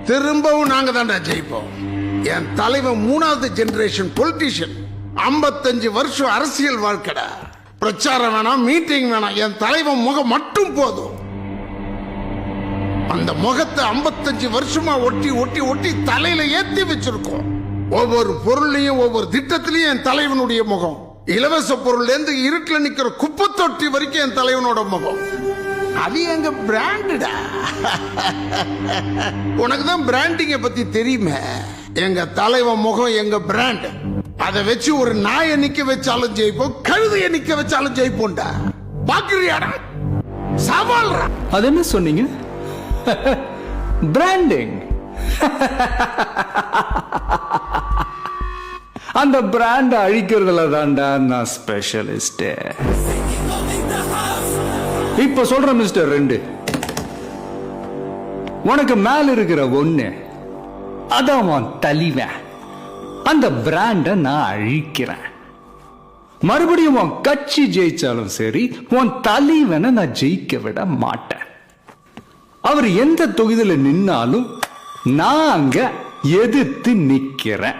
திரும்பவும் நாங்க தான்டா ஜெயிப்போம். என் தலைவன் 3வது ஜெனரேஷன் பொலிட்டீஷியன். 55 வருஷம் அரசியல் வாழ்க்கடா. பிரச்சாரம் வேணாம், மீட்டிங் வேணாம், என் தலைவன் முகம் மட்டும் போதும். அந்த முகத்தை 55 வருஷமா ஒட்டி ஒட்டி ஒட்டி தலையில ஏத்தி வச்சிருக்கோம். ஒவ்வொரு பொருளையும் ஒவ்வொரு திட்டத்திலையும் என் தலைவனுடைய முகம். இலவச பொருள்ல இருந்து இருட்டுல நிக்கிற குப்பை தொட்டி வரைக்கும் என் தலைவனோட முகம். அது எங்க பிராண்டடா. உனக்கு தான் பிராண்டிங்க பத்தி தெரியுமே. எங்க தலைவன் முகம் எங்க பிராண்ட். அதை வச்சு ஒரு நாயை நிக்க வச்சாலும் ஜெயிப்போம், கழுதையை நிக்க வச்சாலும் ஜெயிப்போம்டா. பாக்குறியாடா? சவால்ரா. அது என்ன சொன்னீங்க? பிராண்டிங். அந்த பிராண்ட் அழிக்கிறதுல தான்டா நான் ஸ்பெஷலிஸ்ட். இப்ப சொல்ற மிஸ்டர் 2, உனக்கு மேல இருக்கிற 1 அதான் உன் தலைவன். அந்த பிராண்ட நான் அழிக்கிறேன். மறுபடியும் உன் கட்சி ஜெயிச்சாலும் சரி, உன் தலைவனை நான் ஜெயிக்க விட மாட்டேன். அவர் எந்த தொகுதியில நின்னாலும் நான் அங்க எதிர்த்து நிக்கிறேன்.